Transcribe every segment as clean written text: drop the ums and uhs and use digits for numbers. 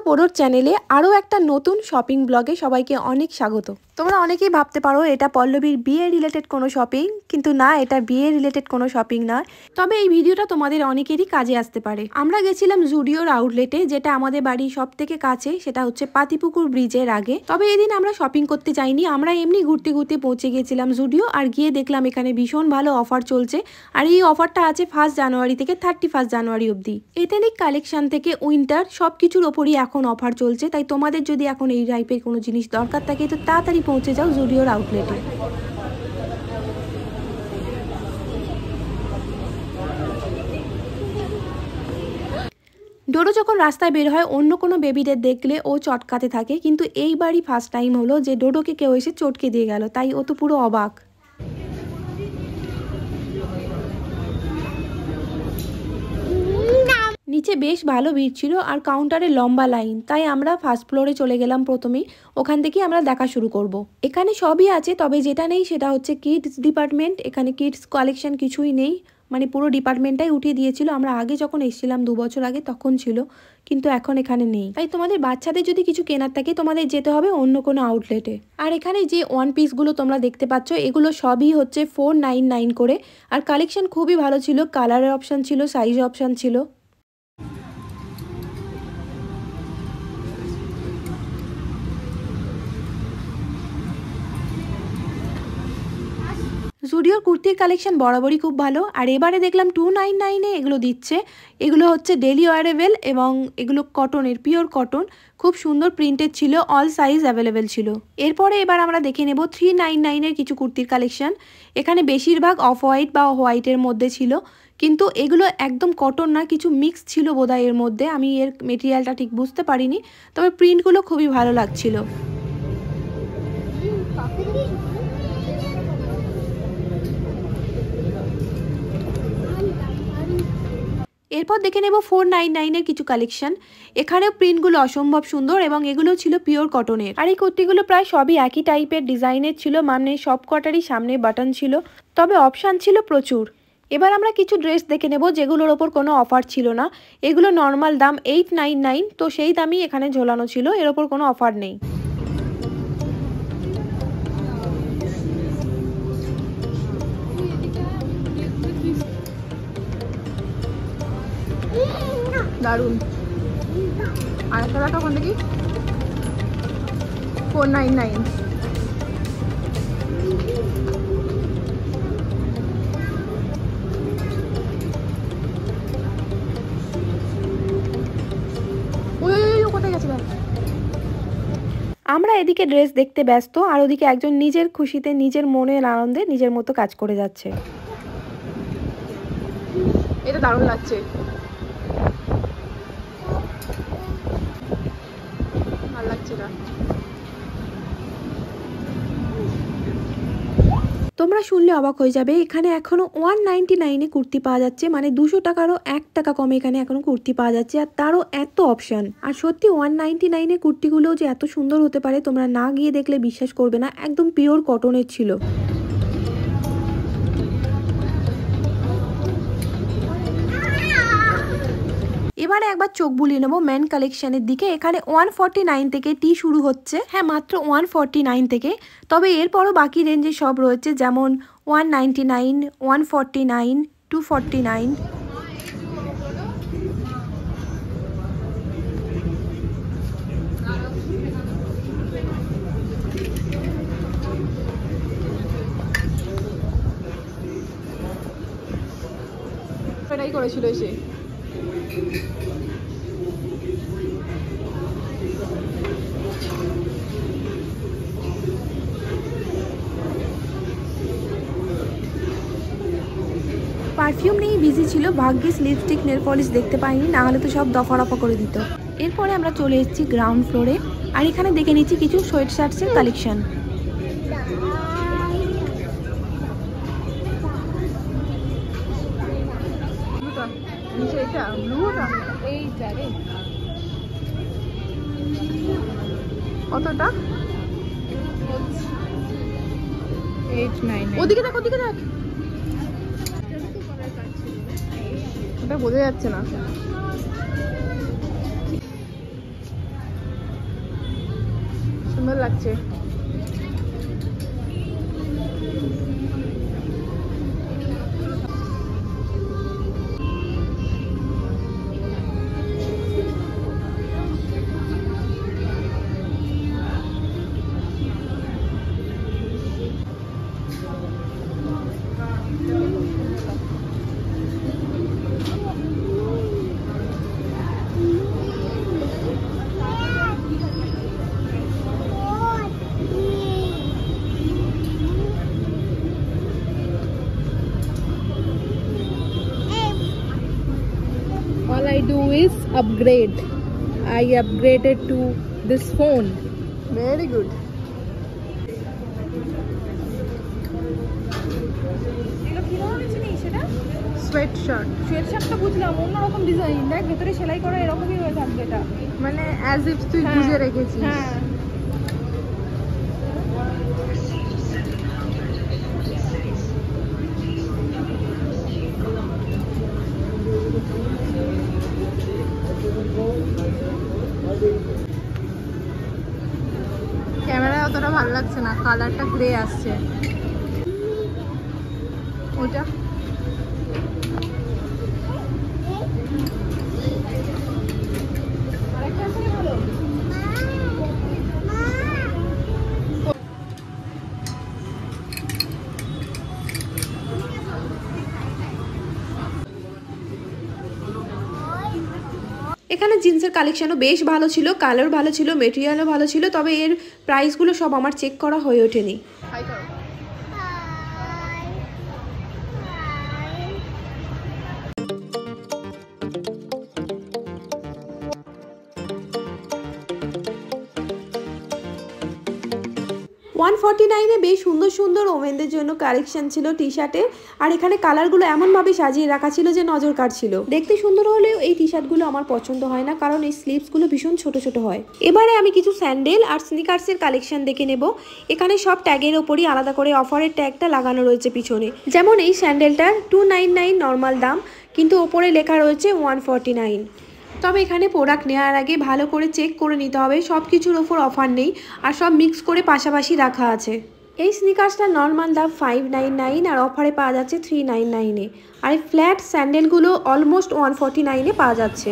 পোড়োর চ্যানেলে আরও একটা নতুন শপিং ব্লগে সবাইকে অনেক স্বাগত। তোমরা অনেকেই ভাবতে পারো এটা পল্লবীর বিয়ে রিলেটেড কোনো শপিং, কিন্তু না, এটা বিয়ে রিলেটেড কোনো শপিং নয়। তবে এই ভিডিওটা তোমাদের অনেকেরই কাজে আসতে পারে। আমরা গেছিলাম জুডিওর আউটলেটে, যেটা আমাদের বাড়ি সব থেকে কাছে, সেটা হচ্ছে পাতিপুকুর ব্রিজের আগে। তবে এদিন আমরা শপিং করতে যাইনি, আমরা এমনি ঘুরতে ঘুরতে পৌঁছে গেছিলাম জুডিও, আর গিয়ে দেখলাম এখানে ভীষণ ভালো অফার চলছে। আর এই অফারটা আছে 1 জানুয়ারি থেকে 31 জানুয়ারি অবধি। এথেনিক কালেকশন থেকে উইন্টার সবকিছুর ওপরই এখন অফার চলছে। তাই তোমাদের যদি এখন এই টাইপের কোনো জিনিস দরকার থাকে তো তাড়াতাড়ি পৌঁছে যাও জুডিওর আউটলেটে। ডোডো যখন রাস্তায় বের হয় অন্য কোনো বেবিদের দেখলে ও চটকাতে থাকে, কিন্তু এইবারই ফার্স্ট টাইম হলো যে ডোডোকে কেউ এসে চটকে দিয়ে গেল, তাই ও তো পুরো অবাক। নিচে বেশ ভালো ভিড় ছিল আর কাউন্টারে লম্বা লাইন, তাই আমরা ফার্স্ট ফ্লোরে চলে গেলাম প্রথমেই। ওখান থেকেই আমরা দেখা শুরু করব। এখানে সবই আছে, তবে যেটা নেই সেটা হচ্ছে কিডস ডিপার্টমেন্ট। এখানে কিডস কালেকশন কিছুই নেই, মানে পুরো ডিপার্টমেন্টটাই উঠিয়ে দিয়েছিল। আমরা আগে যখন এসেছিলাম 2 বছর আগে তখন ছিল, কিন্তু এখন এখানে নেই। তাই তোমাদের বাচ্চাদের যদি কিছু কেনার থাকে তোমাদের যেতে হবে অন্য কোনো আউটলেটে। আর এখানে যে ওয়ান পিসগুলো তোমরা দেখতে পাচ্ছ এগুলো সবই হচ্ছে 499 করে। আর কালেকশন খুবই ভালো ছিল, কালারের অপশান ছিল, সাইজ অপশান ছিল। জুডিওর কুর্তির কালেকশন বরাবরই খুব ভালো। আর এবারে দেখলাম 299-এ এগুলো দিচ্ছে। এগুলো হচ্ছে ডেলি ওয়ারেবল এবং এগুলো কটনের, পিওর কটন, খুব সুন্দর প্রিন্টেড ছিল, অল সাইজ অ্যাভেলেবেল ছিল। এরপরে এবার আমরা দেখে নেব 399-এর কিছু কুর্তির কালেকশন। এখানে বেশিরভাগ অফ হোয়াইট বা হোয়াইটের মধ্যে ছিল, কিন্তু এগুলো একদম কটন না, কিছু মিক্স ছিল বোধহয় এর মধ্যে। আমি এর মেটেরিয়ালটা ঠিক বুঝতে পারিনি, তবে প্রিন্টগুলো খুবই ভালো লাগছিল। এরপর দেখে নেব 499-এর কিছু কালেকশন। এখানেও প্রিন্টগুলো অসম্ভব সুন্দর এবং এগুলো ছিল পিওর কটনের। আর এই কুর্তিগুলো প্রায় সবই একই টাইপের ডিজাইনের ছিল, মানে সব কটারই সামনে বাটন ছিল, তবে অপশান ছিল প্রচুর। এবার আমরা কিছু ড্রেস দেখে নেব যেগুলোর ওপর কোনো অফার ছিল না। এগুলো নর্মাল দাম 899, তো সেই দামই এখানে ঝোলানো ছিল, এর ওপর কোনো অফার নেই। দারুন। আর একটা তখন দেখি 499। কোথায় গেছে? আমরা এদিকে ড্রেস দেখতে ব্যস্ত, আর ওদিকে একজন নিজের খুশিতে, নিজের মনের আনন্দে নিজের মতো কাজ করে যাচ্ছে। এটা দারুণ লাগছে। ভালো লাগছে না? তোমরা শুনলে অবাক হয়ে যাবে, এখানে এখনো 199-এ কুর্তি পাওয়া যাচ্ছে, মানে 200 টাকারও 1 টাকা কমে এখানে এখনো কুর্তি পাওয়া যাচ্ছে, আর তারও এত অপশন। আর সত্যি 199-এর কুর্তিগুলো যে এত সুন্দর হতে পারে তোমরা না গিয়ে দেখলে বিশ্বাস করবে না, একদম পিওর কটনের ছিল। এবারে একবার চোখ বুলিয়ে নেবো মেন কালেকশনের দিকে। এখানে 149 থেকে টি শুরু হচ্ছে, হ্যাঁ মাত্র 149 থেকে। তবে এরপরও বাকি রেঞ্জে সব রয়েছে, যেমন 199, 149, 249। এটাই করেছিল সে। পারফিউম নিয়েই বিজি ছিল, ভাগ্যিস লিপস্টিক নেল পলিশ দেখতে পাইনি, নাহলে তো সব দফা রফা করে দিত। এরপরে আমরা চলে এসেছি গ্রাউন্ড ফ্লোরে, আর এখানে দেখে নিচ্ছি কিছু সোয়েট শার্টসের কালেকশন। কতটা? 899। ওদিকে দেখ, ওদিকে দেখ, ওটা বোঝা যাচ্ছে না। সুন্দর লাগছে। All I do is upgrade. I upgraded to this phone. Very good. Sweatshirt. সোয়েটশার্টটা বুঝলাম, অন্যরকম ডিজাইন। দেখ ভেতরে সেলাই করা এরকমই হয়ে থাকবে এটা। মানে as if তুই বুঝে রেখেছিস। হ্যাঁ। ক্যামেরায় অতটা ভালো লাগছে না, কালারটা গ্রে আসছে। ওটা এখানে জিন্সের কালেকশনও বেশ ভালো ছিল, কালার ভালো ছিল, মেটেরিয়ালও ভালো ছিল, তবে এর প্রাইসগুলো সব আমার চেক করা হয়ে ওঠেনি। হাই করো। $149 বেশ সুন্দর সুন্দর ওমেনদের জন্য কালেকশন ছিল টি শার্টে। আর এখানে কালারগুলো এমনভাবে সাজিয়ে রাখা ছিল যে নজর কাটছিল। দেখতে সুন্দর হলেও এই টি শার্টগুলো আমার পছন্দ হয় না, কারণ এই স্লিভসগুলো ভীষণ ছোট ছোট হয়। এবারে আমি কিছু স্যান্ডেল আর স্নিকার্সের কালেকশন দেখে নেব। এখানে সব ট্যাগের ওপরই আলাদা করে অফারের ট্যাগটা লাগানো রয়েছে পিছনে। যেমন এই স্যান্ডেলটার $299 নর্মাল দাম, কিন্তু ওপরে লেখা রয়েছে $149। তবে এখানে প্রোডাক্ট নেওয়ার আগে ভালো করে চেক করে নিতে হবে, সব কিছুর ওপর অফার নেই আর সব মিক্স করে পাশাপাশি রাখা আছে। এই স্নিকার্সটার নর্মাল দাম $599 আর অফারে পাওয়া যাচ্ছে $399-এ। আর এই ফ্ল্যাট স্যান্ডেলগুলো অলমোস্ট $149-এ পাওয়া যাচ্ছে।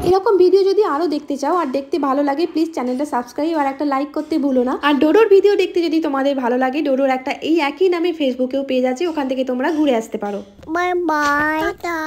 এরকম ভিডিও যদি আরও দেখতে চাও আর দেখতে ভালো লাগে, প্লিজ চ্যানেলটা সাবস্ক্রাইব আর একটা লাইক করতে ভুলো না। আর ডোডোর ভিডিও দেখতে যদি তোমাদের ভালো লাগে, ডোডোর একটা এই একই নামে ফেসবুকেও পেজ আছে, ওখান থেকে তোমরা ঘুরে আসতে পারো। Bye bye. টাটা।